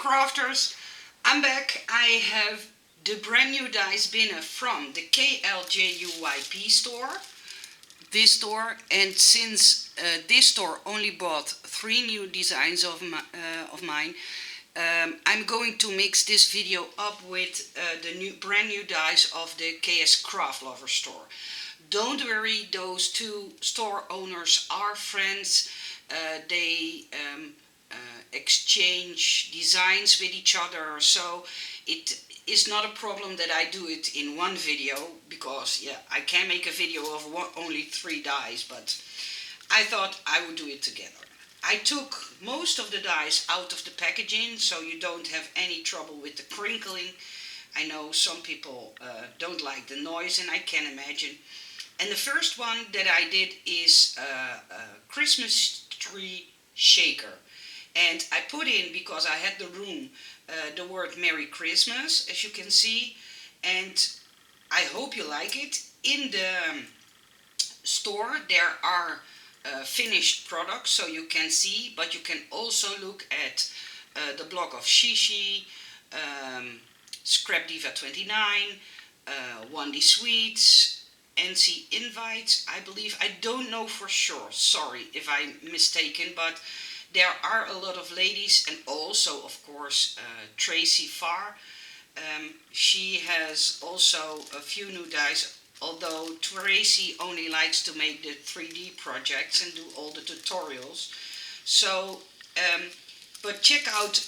Crafters, I'm back. I have the brand new dice binner from the KLJUYP store. This store, and since this store only bought 3 new designs of mine, I'm going to mix this video up with the brand new dice of the KSCraft Lovers store. Don't worry, those two store owners are friends. They exchange designs with each other, so it is not a problem that I do it in one video, because yeah, I can make a video of only 3 dies, but I thought I would do it together. I took most of the dies out of the packaging, so you don't have any trouble with the crinkling. I know some people don't like the noise, and I can imagine. And the first one that I did is a Christmas tree shaker. And I put in, because I had the room, the word Merry Christmas, as you can see. And I hope you like it. In the store there are finished products, so you can see, but you can also look at the blog of Sheshe, Scrap Diva 29, Wandy Sweets, NC Invites, I believe. I don't know for sure, sorry if I'm mistaken, but there are a lot of ladies, and also of course Tracey farr. She has also a few new dies, although Tracey only likes to make the 3D projects and do all the tutorials. So, but check out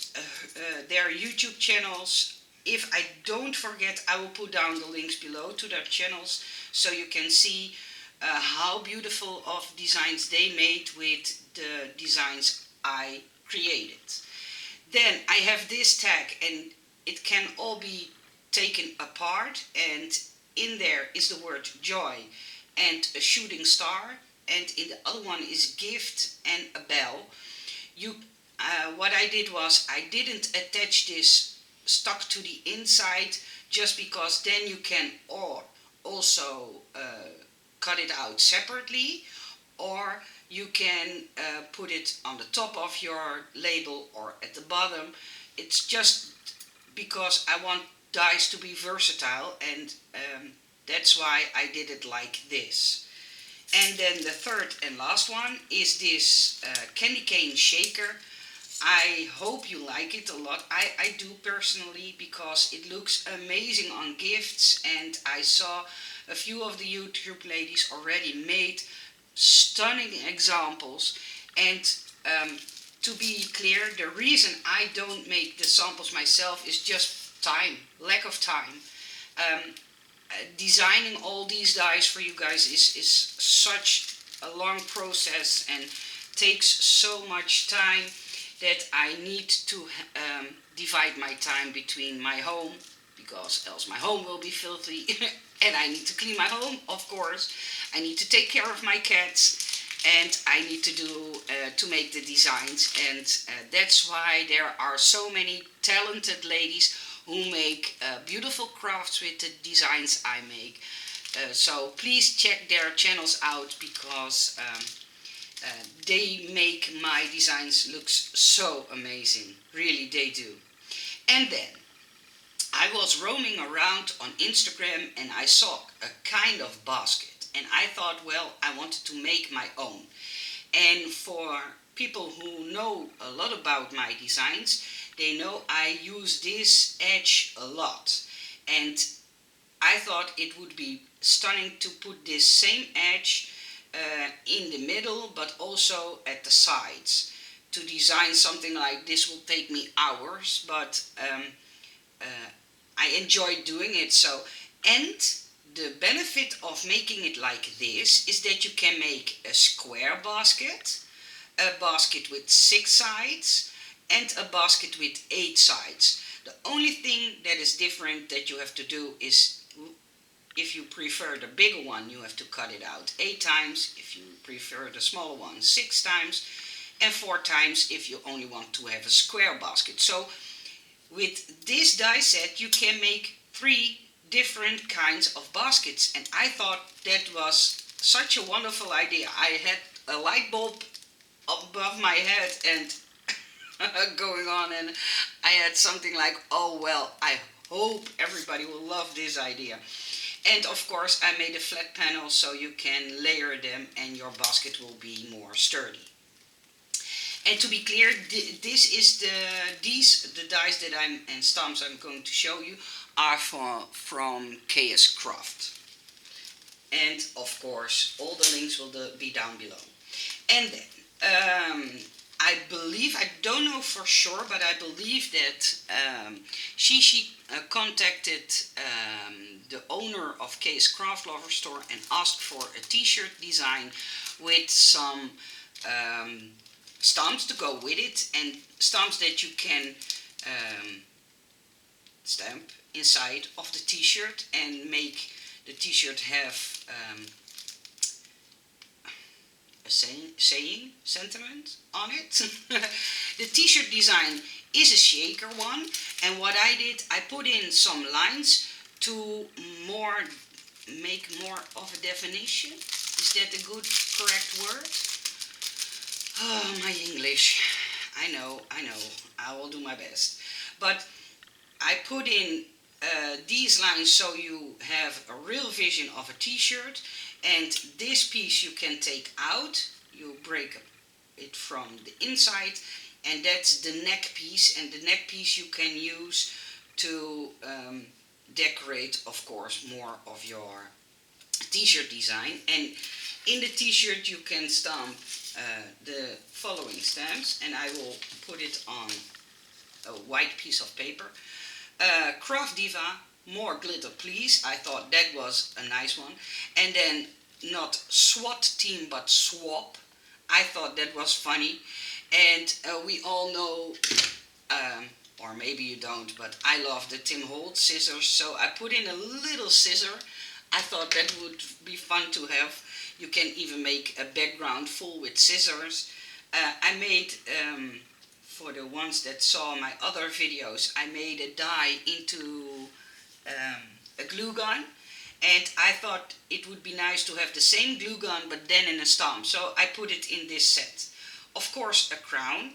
their YouTube channels. If I don't forget, I will put down the links below to their channels, so you can see how beautiful of designs they made with the designs I created. Then I have this tag, and it can all be taken apart, and in there is the word joy and a shooting star, and in the other one is gift and a bell. What I did was I didn't attach this stuck to the inside, just because then you can also cut it out separately, or you can put it on the top of your label or at the bottom. It's just because I want dies to be versatile, and that's why I did it like this. And then the third and last one is this candy cane shaker. I hope you like it a lot. I do personally, because it looks amazing on gifts, and I saw a few of the YouTube ladies already made stunning examples. And to be clear, the reason I don't make the samples myself is just time, lack of time. Designing all these dies for you guys is such a long process and takes so much time that I need to divide my time between my home, because else my home will be filthy, and I need to clean my home, of course. I need to take care of my cats, and I need to do to make the designs, and that's why there are so many talented ladies who make beautiful crafts with the designs I make. So please check their channels out, because they make my designs look so amazing. Really, they do. And then I was roaming around on Instagram, and I saw a kind of basket, and I thought, well, I wanted to make my own. And for people who know a lot about my designs, they know I use this edge a lot, and I thought it would be stunning to put this same edge in the middle, but also at the sides. To design something like this will take me hours, but I enjoy doing it. So, and the benefit of making it like this is that you can make a square basket, a basket with 6 sides, and a basket with 8 sides. The only thing that is different that you have to do is, if you prefer the bigger one, you have to cut it out 8 times. If you prefer the smaller one, 6 times. And 4 times if you only want to have a square basket. So with this die set you can make 3 different kinds of baskets, and I thought that was such a wonderful idea. I had a light bulb above my head, and going on, and I had something like, oh well, I hope everybody will love this idea. And of course I made a flat panel so you can layer them and your basket will be more sturdy. And to be clear, this is the dies that I'm and stamps I'm going to show you are from KSCraft. And of course all the links will be down below. And then I believe, I don't know for sure, but I believe that Sheshe contacted the owner of KSCraft Lovers Store and asked for a t-shirt design with some stamps to go with it, and stamps that you can stamp inside of the t-shirt and make the t-shirt have a saying, sentiment on it. The t-shirt design is a shaker one, and what I did, I put in some lines to make more of a definition. Is that a good, correct word? Oh, my English. I know, I will do my best. But I put in these lines so you have a real vision of a t-shirt, and this piece you can take out. You break it from the inside, and that's the neck piece, and the neck piece you can use to decorate, of course, more of your t-shirt design. And in the t-shirt you can stamp the following stamps, and I will put it on a white piece of paper. Craft Diva, more glitter please. I thought that was a nice one. And then not SWAT team but swap. I thought that was funny. And we all know, or maybe you don't, but I love the Tim Holtz scissors, so I put in a little scissor. I thought that would be fun to have. You can even make a background full with scissors. I made, for the ones that saw my other videos, I made a die into a glue gun, and I thought it would be nice to have the same glue gun but then in a stamp, so I put it in this set. Of course, a crown.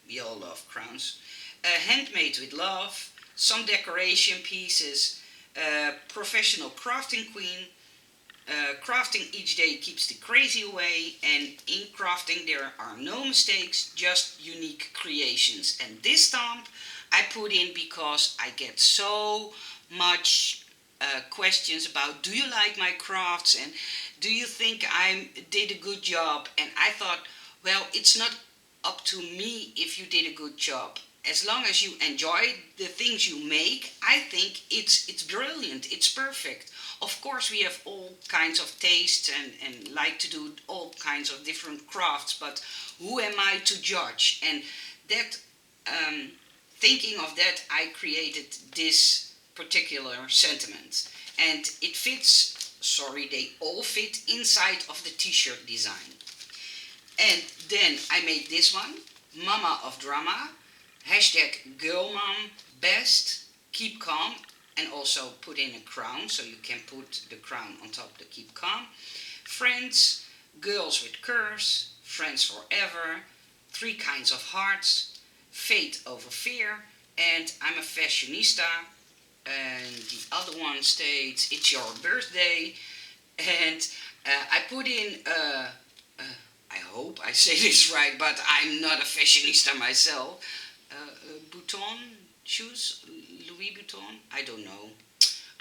We all love crowns. Handmade with love. Some decoration pieces. Professional crafting queen. Crafting each day keeps the crazy away, and in crafting there are no mistakes, just unique creations. And this stamp I put in because I get so much questions about, do you like my crafts, and do you think I did a good job? And I thought, well, it's not up to me if you did a good job. As long as you enjoy the things you make, I think it's brilliant, it's perfect. Of course we have all kinds of tastes and like to do all kinds of different crafts, but who am I to judge? And that, thinking of that, I created this particular sentiment. And it fits, sorry, they all fit inside of the t-shirt design. And then I made this one, Mama of Drama, #GirlMom, best, keep calm, and also put in a crown, so you can put the crown on top to keep calm. Friends, girls with curves, friends forever, 3 kinds of hearts, fate over fear, and I'm a fashionista. And the other one states, it's your birthday. And I put in, I hope I say this right, but I'm not a fashionista myself. Bouton shoes, Louis Vuitton, I don't know.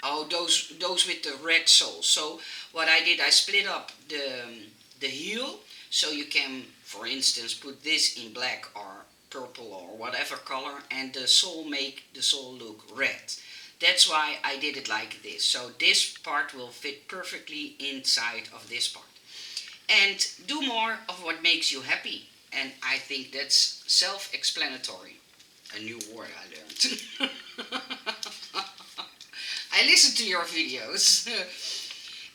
Oh, those with the red soles. So what I did, I split up the heel, so you can, for instance, put this in black or purple or whatever color, and the sole make the sole look red. That's why I did it like this. So this part will fit perfectly inside of this part. And do more of what makes you happy. And I think that's self-explanatory. A new word I learned. I listen to your videos.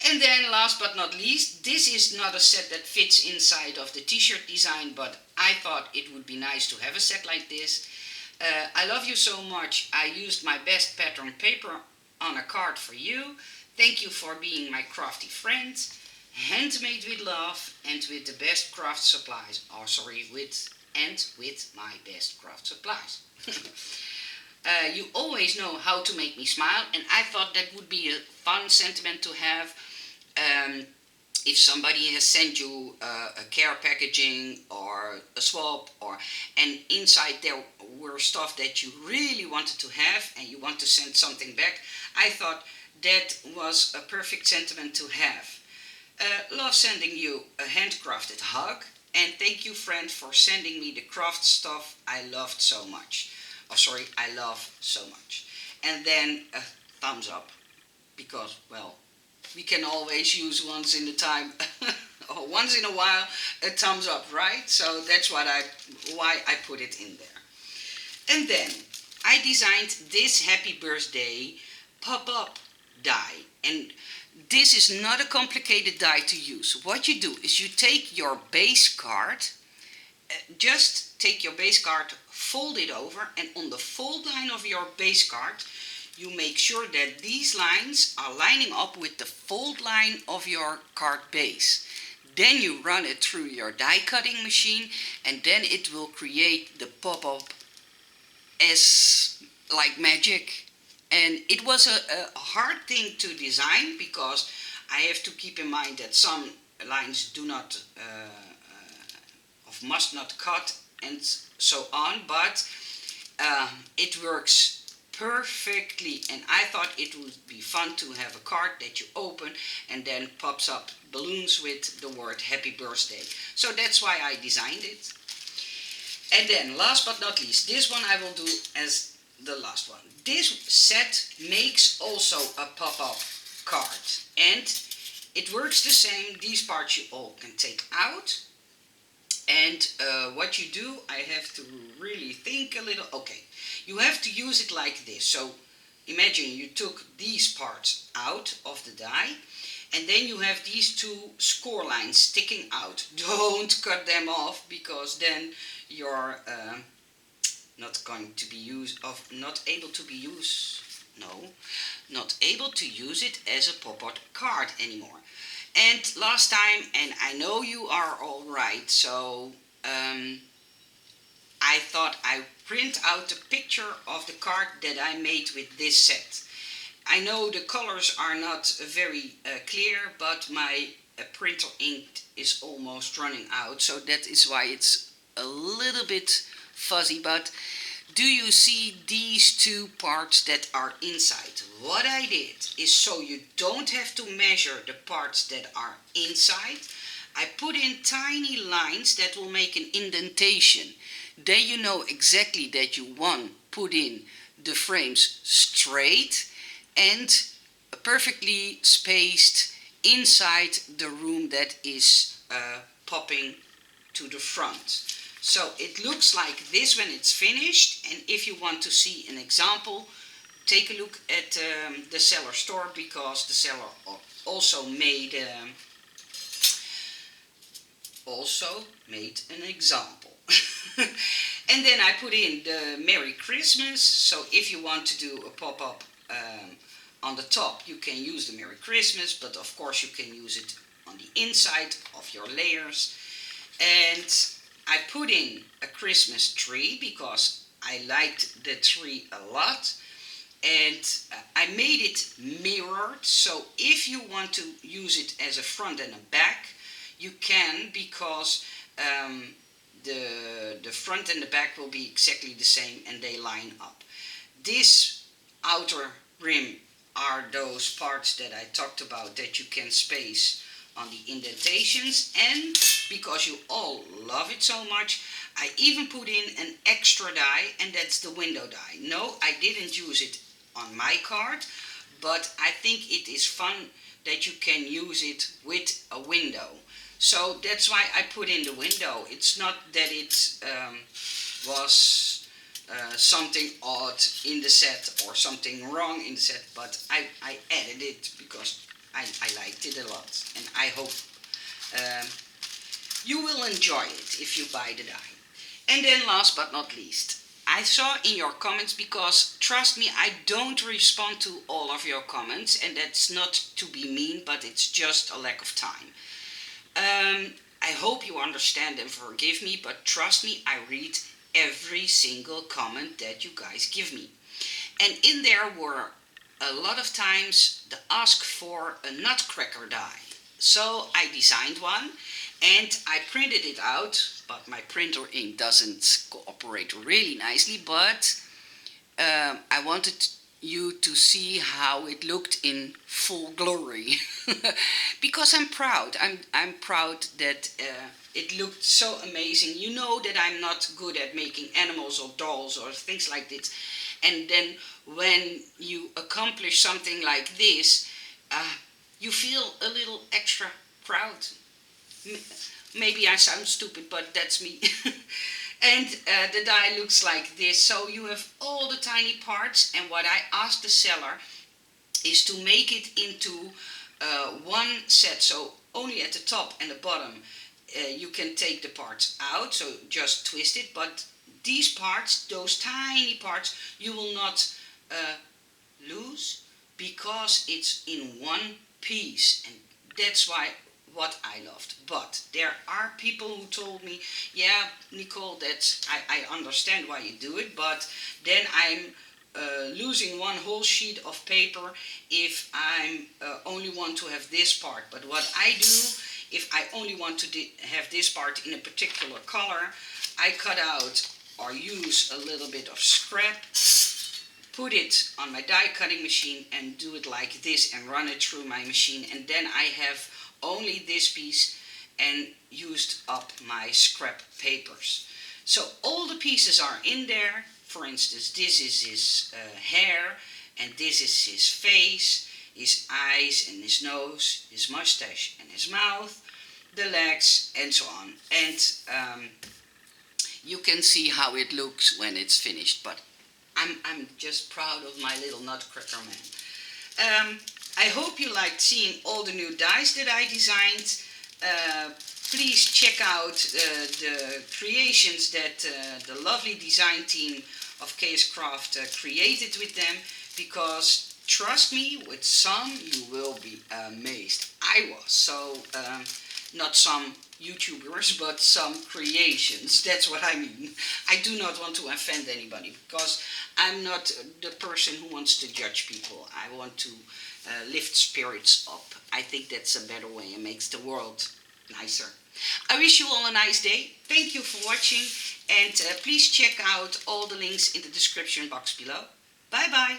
And then last but not least, this is not a set that fits inside of the t-shirt design, but I thought it would be nice to have a set like this. I love you so much. I used my best pattern paper on a card for you. Thank you for being my crafty friend. Handmade with love and with the best craft supplies. Oh, sorry, with and with my best craft supplies. You always know how to make me smile, and I thought that would be a fun sentiment to have. If somebody has sent you a care packaging or a swap, and inside there were stuff that you really wanted to have and you want to send something back, I thought that was a perfect sentiment to have. Love sending you a handcrafted hug, and thank you, friend, for sending me the craft stuff I loved so much. Oh, sorry, I love so much. And then a thumbs up, because, well, we can always use once in a time or once in a while a thumbs up, right? So that's why I put it in there. And then I designed this happy birthday pop-up die, and this is not a complicated die to use. What you do is you take your base card, just take your base card, fold it over, and on the fold line of your base card you make sure that these lines are lining up with the fold line of your card base. Then you run it through your die cutting machine, and then it will create the pop-up as like magic. And it was a hard thing to design, because I have to keep in mind that some lines do not must not cut and so on, but it works perfectly, and I thought it would be fun to have a card that you open and then pops up balloons with the word happy birthday. So that's why I designed it. And then last but not least, this one I will do as the last one. This set makes also a pop-up card, and it works the same. These parts you all can take out, and what you do, I have to really think a little. Okay, you have to use it like this. So imagine you took these parts out of the die, and then you have these two score lines sticking out. Don't cut them off, because then you're not able to use it as a pop-up card anymore. And last time, and I know you are all right, so I thought I print out a picture of the card that I made with this set. I know the colors are not very clear, but my printer ink is almost running out, so that is why it's a little bit fuzzy. But do you see these two parts that are inside? What I did is, so you don't have to measure the parts that are inside, I put in tiny lines that will make an indentation. Then you know exactly that you put in the frames straight and perfectly spaced inside the room that is popping to the front. So it looks like this when it's finished, and if you want to see an example, take a look at the seller store, because the seller also made an example. And then I put in the Merry Christmas, so if you want to do a pop-up on the top, you can use the Merry Christmas, but of course you can use it on the inside of your layers. And I put in a Christmas tree because I liked the tree a lot, and I made it mirrored, so if you want to use it as a front and a back, you can, because the front and the back will be exactly the same and they line up. This outer rim are those parts that I talked about that you can space on the indentations, and because you all love it so much, I even put in an extra die, and that's the window die. No, I didn't use it on my card, but I think it is fun that you can use it with a window. So that's why I put in the window. It's not that it was something odd in the set or something wrong in the set, but I added it because I liked it a lot, and I hope you will enjoy it if you buy the die. And then last but not least, I saw in your comments, because trust me, I don't respond to all of your comments, and that's not to be mean, but it's just a lack of time. I hope you understand and forgive me, but trust me, I read every single comment that you guys give me. And in there were a lot of times the ask for a Nutcracker die. So I designed one and I printed it out, but my printer ink doesn't cooperate really nicely, but I wanted you to see how it looked in full glory. Because I'm proud. I'm proud that it looked so amazing. You know that I'm not good at making animals or dolls or things like this. And then when you accomplish something like this, you feel a little extra proud. Maybe I sound stupid, but that's me. And the die looks like this. So you have all the tiny parts, and what I asked the seller is to make it into one set. So only at the top and the bottom you can take the parts out, so just twist it. But these parts, those tiny parts, you will not lose because it's in one piece, and that's why what I loved. But there are people who told me, yeah, Nicole, that's I understand why you do it, but then I'm losing one whole sheet of paper if I only want to have this part. But what I do, if I only want to have this part in a particular color, I cut out or use a little bit of scrap, put it on my die cutting machine and do it like this and run it through my machine, and then I have only this piece and used up my scrap papers. So all the pieces are in there. For instance, this is his hair, and this is his face, his eyes and his nose, his mustache and his mouth, the legs, and so on. And you can see how it looks when it's finished, but I'm just proud of my little Nutcracker man. I hope you liked seeing all the new dies that I designed. Please check out the creations that the lovely design team of KSCraft created with them, because trust me, with some you will be amazed. I was. So not some YouTubers, but some creations. That's what I mean. I do not want to offend anybody, because I'm not the person who wants to judge people. I want to lift spirits up. I think that's a better way and makes the world nicer. I wish you all a nice day. Thank you for watching, and please check out all the links in the description box below. Bye bye.